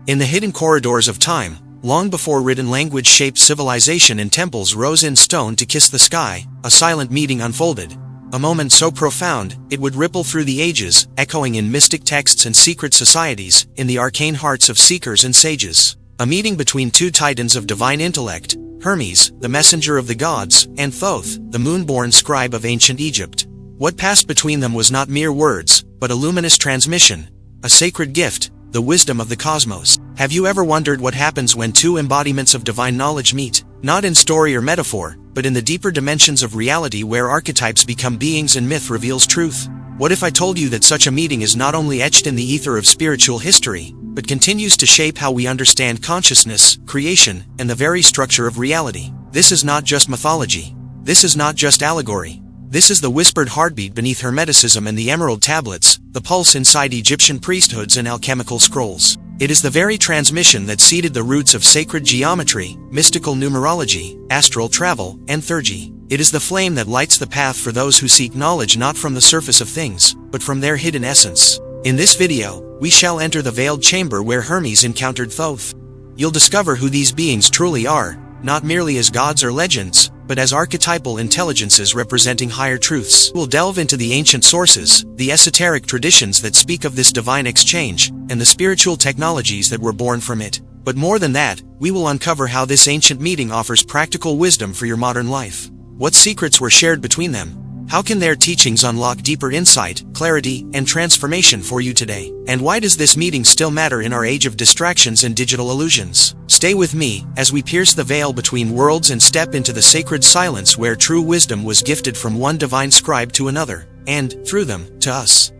In the hidden corridors of time, long before written language-shaped civilization and temples rose in stone to kiss the sky, a silent meeting unfolded. A moment so profound, it would ripple through the ages, echoing in mystic texts and secret societies, in the arcane hearts of seekers and sages. A meeting between two titans of divine intellect, Hermes, the messenger of the gods, and Thoth, the moon-born scribe of ancient Egypt. What passed between them was not mere words, but a luminous transmission, a sacred gift, the wisdom of the cosmos. Have you ever wondered what happens when two embodiments of divine knowledge meet? Not in story or metaphor, but in the deeper dimensions of reality where archetypes become beings and myth reveals truth. What if I told you that such a meeting is not only etched in the ether of spiritual history, but continues to shape how we understand consciousness, creation, and the very structure of reality? This is not just mythology. This is not just allegory. This is the whispered heartbeat beneath Hermeticism and the emerald tablets, the pulse inside Egyptian priesthoods and alchemical scrolls. It is the very transmission that seeded the roots of sacred geometry, mystical numerology, astral travel, and theurgy. It is the flame that lights the path for those who seek knowledge not from the surface of things, but from their hidden essence. In this video, we shall enter the veiled chamber where Hermes encountered Thoth. You'll discover who these beings truly are, not merely as gods or legends, but as archetypal intelligences representing higher truths. We'll delve into the ancient sources, the esoteric traditions that speak of this divine exchange, and the spiritual technologies that were born from it. But more than that, we will uncover how this ancient meeting offers practical wisdom for your modern life. What secrets were shared between them? How can their teachings unlock deeper insight, clarity, and transformation for you today? And why does this meeting still matter in our age of distractions and digital illusions? Stay with me, as we pierce the veil between worlds and step into the sacred silence where true wisdom was gifted from one divine scribe to another, and, through them, to us.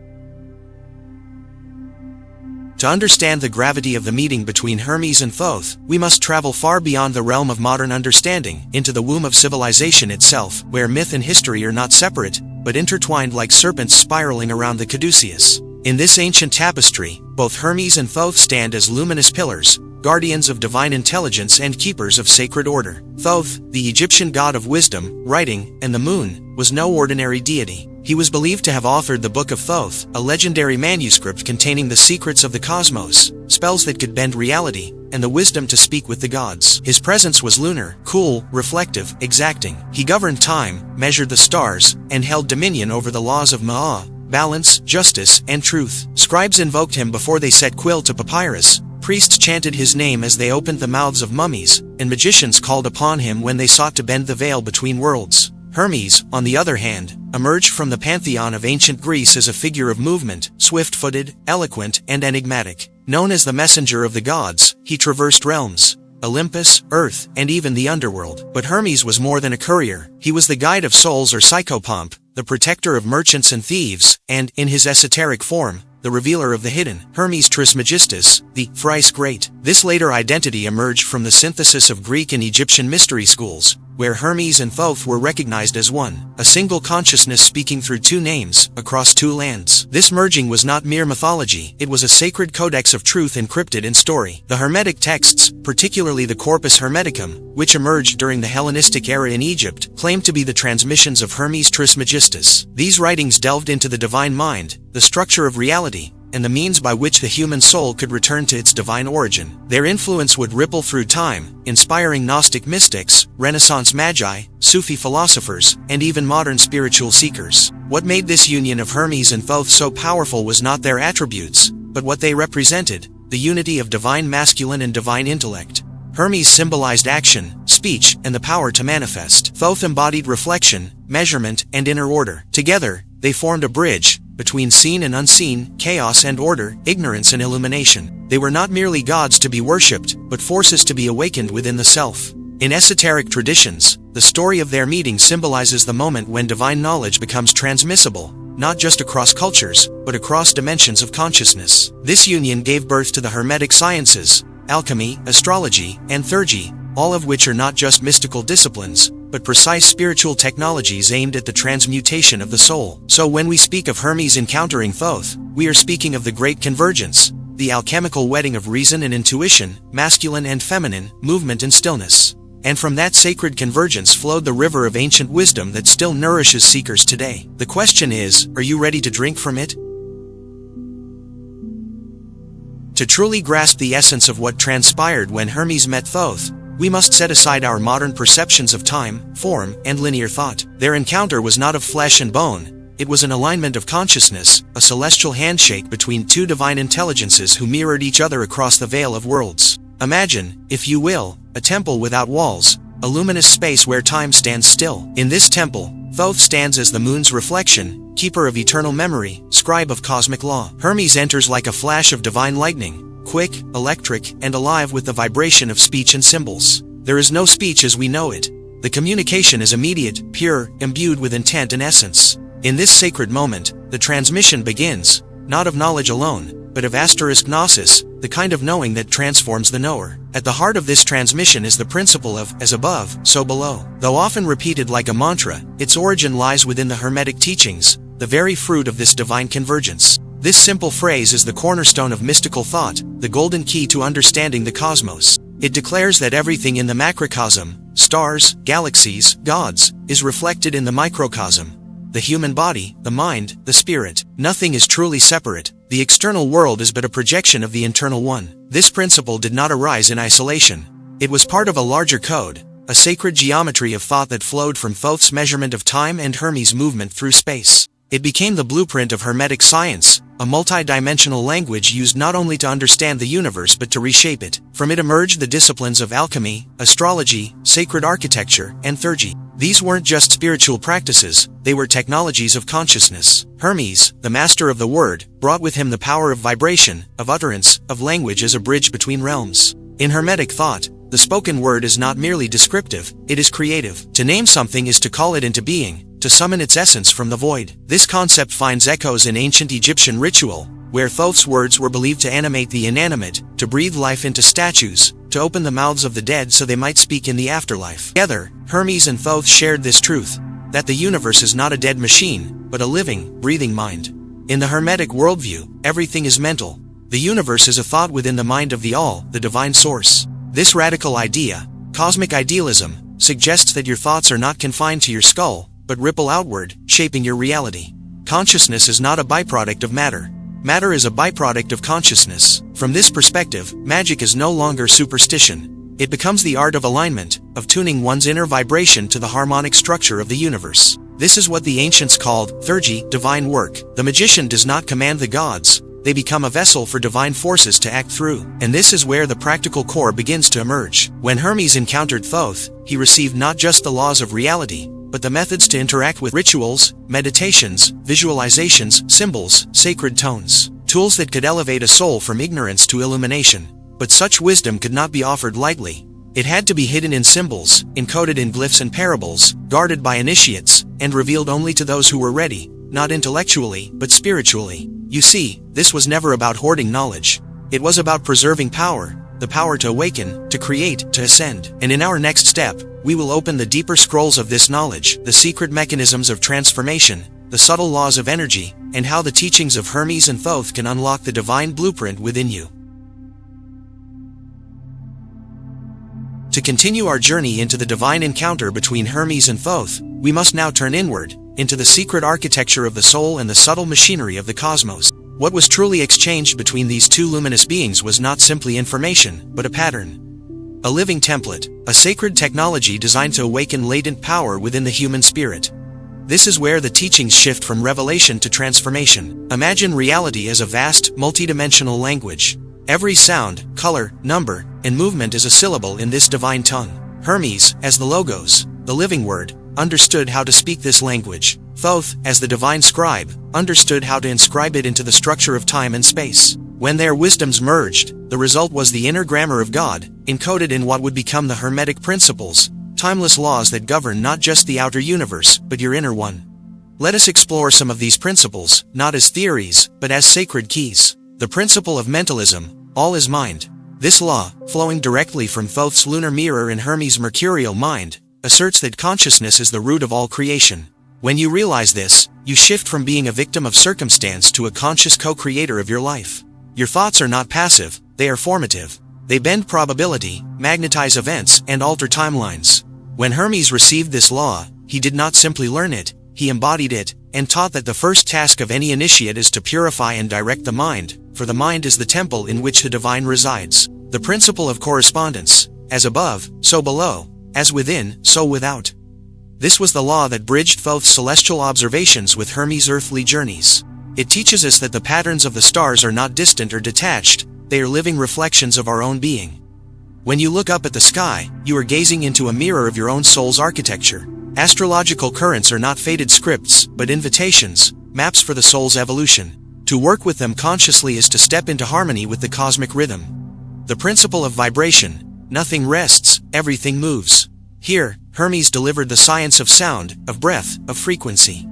To understand the gravity of the meeting between Hermes and Thoth, we must travel far beyond the realm of modern understanding, into the womb of civilization itself, where myth and history are not separate, but intertwined like serpents spiraling around the caduceus. In this ancient tapestry, both Hermes and Thoth stand as luminous pillars, guardians of divine intelligence and keepers of sacred order. Thoth, the Egyptian god of wisdom, writing, and the moon, was no ordinary deity. He was believed to have authored the Book of Thoth, a legendary manuscript containing the secrets of the cosmos, spells that could bend reality, and the wisdom to speak with the gods. His presence was lunar, cool, reflective, exacting. He governed time, measured the stars, and held dominion over the laws of Ma'at, balance, justice, and truth. Scribes invoked him before they set quill to papyrus. Priests chanted his name as they opened the mouths of mummies, and magicians called upon him when they sought to bend the veil between worlds. Hermes, on the other hand, emerged from the pantheon of ancient Greece as a figure of movement, swift-footed, eloquent, and enigmatic. Known as the messenger of the gods, he traversed realms, Olympus, Earth, and even the underworld. But Hermes was more than a courier. He was the guide of souls or psychopomp, the protector of merchants and thieves, and, in his esoteric form, the revealer of the hidden, Hermes Trismegistus, the thrice great. This later identity emerged from the synthesis of Greek and Egyptian mystery schools, where Hermes and Thoth were recognized as one, a single consciousness speaking through two names, across two lands. This merging was not mere mythology, it was a sacred codex of truth encrypted in story. The Hermetic texts, particularly the Corpus Hermeticum, which emerged during the Hellenistic era in Egypt, claimed to be the transmissions of Hermes Trismegistus. These writings delved into the divine mind, the structure of reality, and the means by which the human soul could return to its divine origin. Their influence would ripple through time, inspiring Gnostic mystics, Renaissance magi, Sufi philosophers, and even modern spiritual seekers. What made this union of Hermes and Thoth so powerful was not their attributes, but what they represented, the unity of divine masculine and divine intellect. Hermes symbolized action, speech, and the power to manifest. Thoth embodied reflection, measurement, and inner order. Together, they formed a bridge between seen and unseen, chaos and order, ignorance and illumination. They were not merely gods to be worshipped, but forces to be awakened within the self. In esoteric traditions, the story of their meeting symbolizes the moment when divine knowledge becomes transmissible, not just across cultures, but across dimensions of consciousness. This union gave birth to the Hermetic sciences, alchemy, astrology, and theurgy, all of which are not just mystical disciplines, but precise spiritual technologies aimed at the transmutation of the soul. So when we speak of Hermes encountering Thoth, we are speaking of the Great Convergence, the alchemical wedding of reason and intuition, masculine and feminine, movement and stillness. And from that sacred convergence flowed the river of ancient wisdom that still nourishes seekers today. The question is, are you ready to drink from it? To truly grasp the essence of what transpired when Hermes met Thoth, we must set aside our modern perceptions of time, form, and linear thought. Their encounter was not of flesh and bone, it was an alignment of consciousness, a celestial handshake between two divine intelligences who mirrored each other across the veil of worlds. Imagine, if you will, a temple without walls, a luminous space where time stands still. In this temple, Thoth stands as the moon's reflection, keeper of eternal memory, scribe of cosmic law. Hermes enters like a flash of divine lightning, quick, electric, and alive with the vibration of speech and symbols. There is no speech as we know it. The communication is immediate, pure, imbued with intent and essence. In this sacred moment, the transmission begins, not of knowledge alone, but of gnosis, the kind of knowing that transforms the knower. At the heart of this transmission is the principle of, as above, so below. Though often repeated like a mantra, its origin lies within the Hermetic teachings, the very fruit of this divine convergence. This simple phrase is the cornerstone of mystical thought, the golden key to understanding the cosmos. It declares that everything in the macrocosm, stars, galaxies, gods, is reflected in the microcosm. The human body, the mind, the spirit. Nothing is truly separate. The external world is but a projection of the internal one. This principle did not arise in isolation. It was part of a larger code, a sacred geometry of thought that flowed from Thoth's measurement of time and Hermes' movement through space. It became the blueprint of Hermetic science, a multi-dimensional language used not only to understand the universe but to reshape it. From it emerged the disciplines of alchemy, astrology, sacred architecture, and theurgy. These weren't just spiritual practices, they were technologies of consciousness. Hermes, the master of the word, brought with him the power of vibration, of utterance, of language as a bridge between realms. In Hermetic thought, the spoken word is not merely descriptive, it is creative. To name something is to call it into being, to summon its essence from the void. This concept finds echoes in ancient Egyptian ritual, where Thoth's words were believed to animate the inanimate, to breathe life into statues, to open the mouths of the dead so they might speak in the afterlife. Together, Hermes and Thoth shared this truth, that the universe is not a dead machine, but a living, breathing mind. In the Hermetic worldview, everything is mental. The universe is a thought within the mind of the All, the divine source. This radical idea, cosmic idealism, suggests that your thoughts are not confined to your skull, but ripple outward, shaping your reality. Consciousness is not a byproduct of matter. Matter is a byproduct of consciousness. From this perspective, magic is no longer superstition. It becomes the art of alignment, of tuning one's inner vibration to the harmonic structure of the universe. This is what the ancients called theurgy, divine work. The magician does not command the gods, they become a vessel for divine forces to act through. And this is where the practical core begins to emerge. When Hermes encountered Thoth, he received not just the laws of reality, but the methods to interact with rituals, meditations, visualizations, symbols, sacred tones. Tools that could elevate a soul from ignorance to illumination. But such wisdom could not be offered lightly. It had to be hidden in symbols, encoded in glyphs and parables, guarded by initiates, and revealed only to those who were ready, not intellectually, but spiritually. You see, this was never about hoarding knowledge. It was about preserving power, the power to awaken, to create, to ascend. And in our next step, we will open the deeper scrolls of this knowledge, the secret mechanisms of transformation, the subtle laws of energy, and how the teachings of Hermes and Thoth can unlock the divine blueprint within you. To continue our journey into the divine encounter between Hermes and Thoth, we must now turn inward, into the secret architecture of the soul and the subtle machinery of the cosmos. What was truly exchanged between these two luminous beings was not simply information, but a pattern. A living template, a sacred technology designed to awaken latent power within the human spirit. This is where the teachings shift from revelation to transformation. Imagine reality as a vast, multidimensional language. Every sound, color, number, and movement is a syllable in this divine tongue. Hermes, as the logos, the living word, understood how to speak this language. Thoth, as the divine scribe, understood how to inscribe it into the structure of time and space. When their wisdoms merged, the result was the inner grammar of God, encoded in what would become the Hermetic principles, timeless laws that govern not just the outer universe, but your inner one. Let us explore some of these principles, not as theories, but as sacred keys. The principle of mentalism, all is mind. This law, flowing directly from Thoth's lunar mirror and Hermes' mercurial mind, asserts that consciousness is the root of all creation. When you realize this, you shift from being a victim of circumstance to a conscious co-creator of your life. Your thoughts are not passive, they are formative. They bend probability, magnetize events, and alter timelines. When Hermes received this law, he did not simply learn it, he embodied it, and taught that the first task of any initiate is to purify and direct the mind, for the mind is the temple in which the divine resides. The principle of correspondence, as above, so below, as within, so without. This was the law that bridged Thoth's celestial observations with Hermes' earthly journeys. It teaches us that the patterns of the stars are not distant or detached, they are living reflections of our own being. When you look up at the sky, you are gazing into a mirror of your own soul's architecture. Astrological currents are not fated scripts, but invitations, maps for the soul's evolution. To work with them consciously is to step into harmony with the cosmic rhythm. The principle of vibration: nothing rests, everything moves. Here, Hermes delivered the science of sound, of breath, of frequency.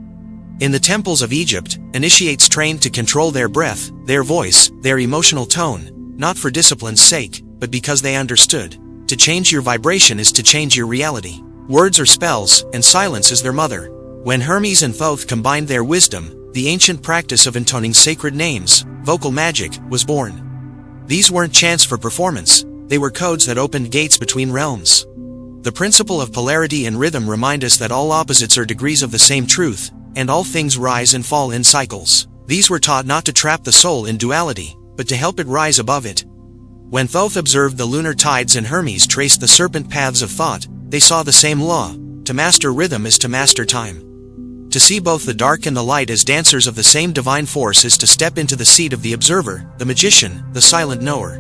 In the temples of Egypt, initiates trained to control their breath, their voice, their emotional tone, not for discipline's sake, but because they understood. To change your vibration is to change your reality. Words are spells, and silence is their mother. When Hermes and Thoth combined their wisdom, the ancient practice of intoning sacred names, vocal magic, was born. These weren't chants for performance, they were codes that opened gates between realms. The principle of polarity and rhythm remind us that all opposites are degrees of the same truth, and all things rise and fall in cycles. These were taught not to trap the soul in duality, but to help it rise above it. When Thoth observed the lunar tides and Hermes traced the serpent paths of thought, they saw the same law: to master rhythm is to master time. To see both the dark and the light as dancers of the same divine force is to step into the seat of the observer, the magician, the silent knower.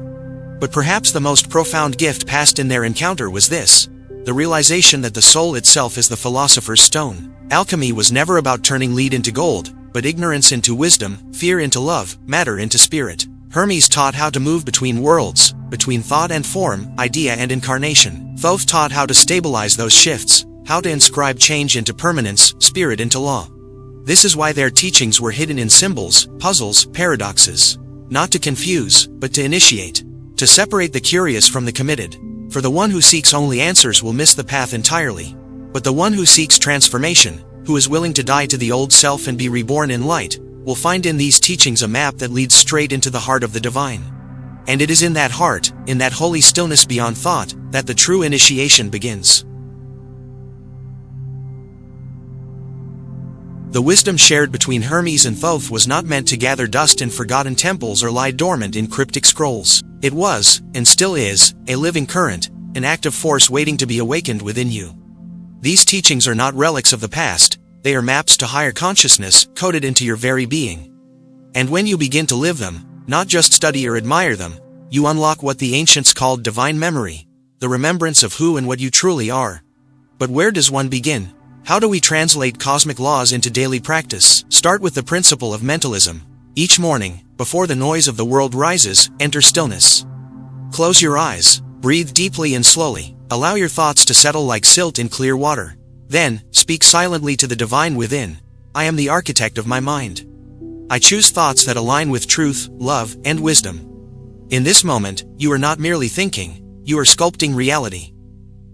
But perhaps the most profound gift passed in their encounter was this: the realization that the soul itself is the philosopher's stone. Alchemy was never about turning lead into gold, but ignorance into wisdom, fear into love, matter into spirit. Hermes taught how to move between worlds, between thought and form, idea and incarnation. Thoth taught how to stabilize those shifts, how to inscribe change into permanence, spirit into law. This is why their teachings were hidden in symbols, puzzles, paradoxes. Not to confuse, but to initiate. To separate the curious from the committed. For the one who seeks only answers will miss the path entirely. But the one who seeks transformation, who is willing to die to the old self and be reborn in light, will find in these teachings a map that leads straight into the heart of the divine. And it is in that heart, in that holy stillness beyond thought, that the true initiation begins. The wisdom shared between Hermes and Thoth was not meant to gather dust in forgotten temples or lie dormant in cryptic scrolls. It was, and still is, a living current, an active force waiting to be awakened within you. These teachings are not relics of the past, they are maps to higher consciousness, coded into your very being. And when you begin to live them, not just study or admire them, you unlock what the ancients called divine memory, the remembrance of who and what you truly are. But where does one begin? How do we translate cosmic laws into daily practice? Start with the principle of mentalism. Each morning, before the noise of the world rises, enter stillness. Close your eyes, breathe deeply and slowly, allow your thoughts to settle like silt in clear water. Then, speak silently to the divine within. I am the architect of my mind. I choose thoughts that align with truth, love, and wisdom. In this moment, you are not merely thinking, you are sculpting reality.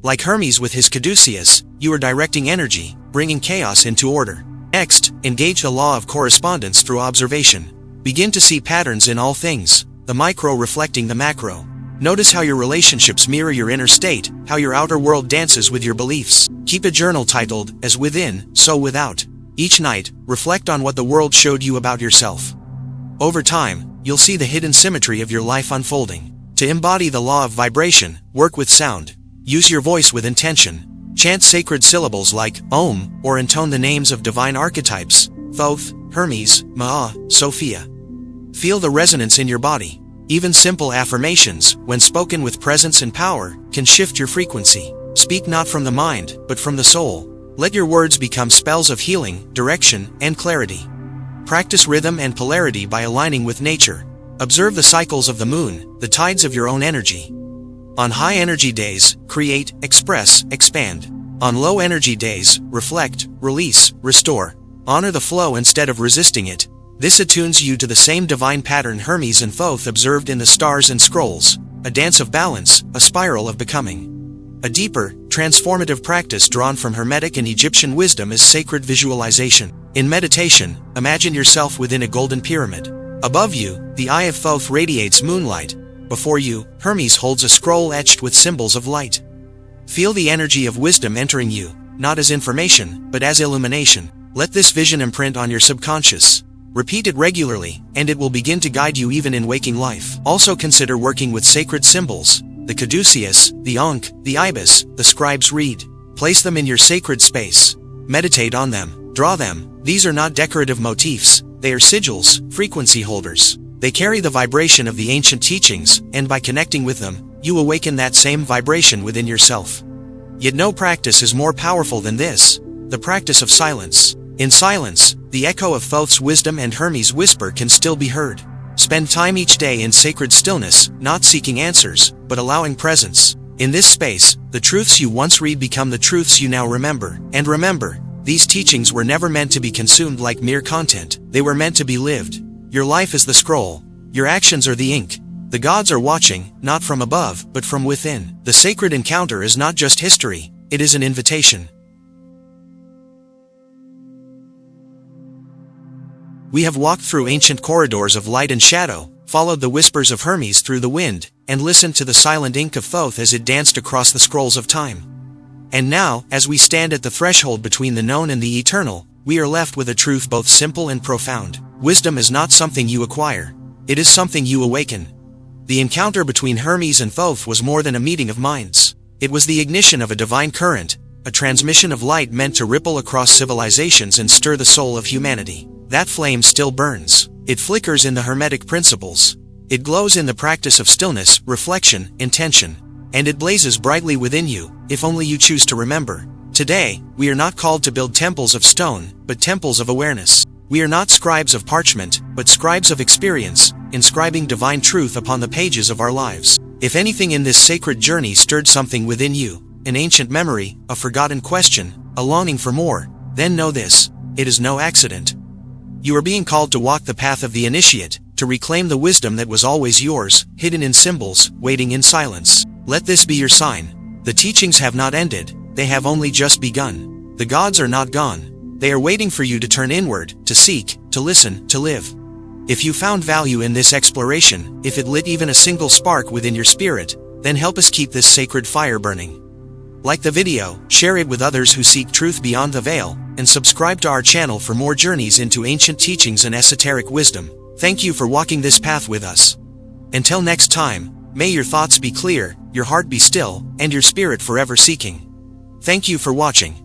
Like Hermes with his caduceus, you are directing energy, bringing chaos into order. Next, engage the law of correspondence through observation. Begin to see patterns in all things, the micro reflecting the macro. Notice how your relationships mirror your inner state, how your outer world dances with your beliefs. Keep a journal titled, As Within, So Without. Each night, reflect on what the world showed you about yourself. Over time, you'll see the hidden symmetry of your life unfolding. To embody the law of vibration, work with sound. Use your voice with intention. Chant sacred syllables like Om, or intone the names of divine archetypes, Thoth, Hermes, Maat, Sophia. Feel the resonance in your body. Even simple affirmations, when spoken with presence and power, can shift your frequency. Speak not from the mind, but from the soul. Let your words become spells of healing, direction, and clarity. Practice rhythm and polarity by aligning with nature. Observe the cycles of the moon, the tides of your own energy. On high energy days, create, express, expand. On low energy days, reflect, release, restore. Honor the flow instead of resisting it. This attunes you to the same divine pattern Hermes and Thoth observed in the stars and scrolls, a dance of balance, a spiral of becoming. A deeper, transformative practice drawn from Hermetic and Egyptian wisdom is sacred visualization. In meditation, imagine yourself within a golden pyramid. Above you, the eye of Thoth radiates moonlight. Before you, Hermes holds a scroll etched with symbols of light. Feel the energy of wisdom entering you, not as information, but as illumination. Let this vision imprint on your subconscious. Repeat it regularly, and it will begin to guide you even in waking life. Also consider working with sacred symbols, the caduceus, the ankh, the ibis, the scribe's reed. Place them in your sacred space. Meditate on them, draw them. These are not decorative motifs, they are sigils, frequency holders. They carry the vibration of the ancient teachings, and by connecting with them, you awaken that same vibration within yourself. Yet no practice is more powerful than this, the practice of silence. In silence, the echo of Thoth's wisdom and Hermes' whisper can still be heard. Spend time each day in sacred stillness, not seeking answers, but allowing presence. In this space, the truths you once read become the truths you now remember. And remember, these teachings were never meant to be consumed like mere content. They were meant to be lived. Your life is the scroll. Your actions are the ink. The gods are watching, not from above, but from within. The sacred encounter is not just history, it is an invitation. We have walked through ancient corridors of light and shadow, followed the whispers of Hermes through the wind, and listened to the silent ink of Thoth as it danced across the scrolls of time. And now, as we stand at the threshold between the known and the eternal, we are left with a truth both simple and profound. Wisdom is not something you acquire. It is something you awaken. The encounter between Hermes and Thoth was more than a meeting of minds. It was the ignition of a divine current, a transmission of light meant to ripple across civilizations and stir the soul of humanity. That flame still burns. It flickers in the Hermetic principles. It glows in the practice of stillness, reflection, intention. And it blazes brightly within you, if only you choose to remember. Today, we are not called to build temples of stone, but temples of awareness. We are not scribes of parchment, but scribes of experience, inscribing divine truth upon the pages of our lives. If anything in this sacred journey stirred something within you, an ancient memory, a forgotten question, a longing for more, then know this: it is no accident. You are being called to walk the path of the initiate, to reclaim the wisdom that was always yours, hidden in symbols, waiting in silence. Let this be your sign. The teachings have not ended, they have only just begun. The gods are not gone. They are waiting for you to turn inward, to seek, to listen, to live. If you found value in this exploration, if it lit even a single spark within your spirit, then help us keep this sacred fire burning. Like the video, share it with others who seek truth beyond the veil, and subscribe to our channel for more journeys into ancient teachings and esoteric wisdom. Thank you for walking this path with us. Until next time, may your thoughts be clear, your heart be still, and your spirit forever seeking. Thank you for watching.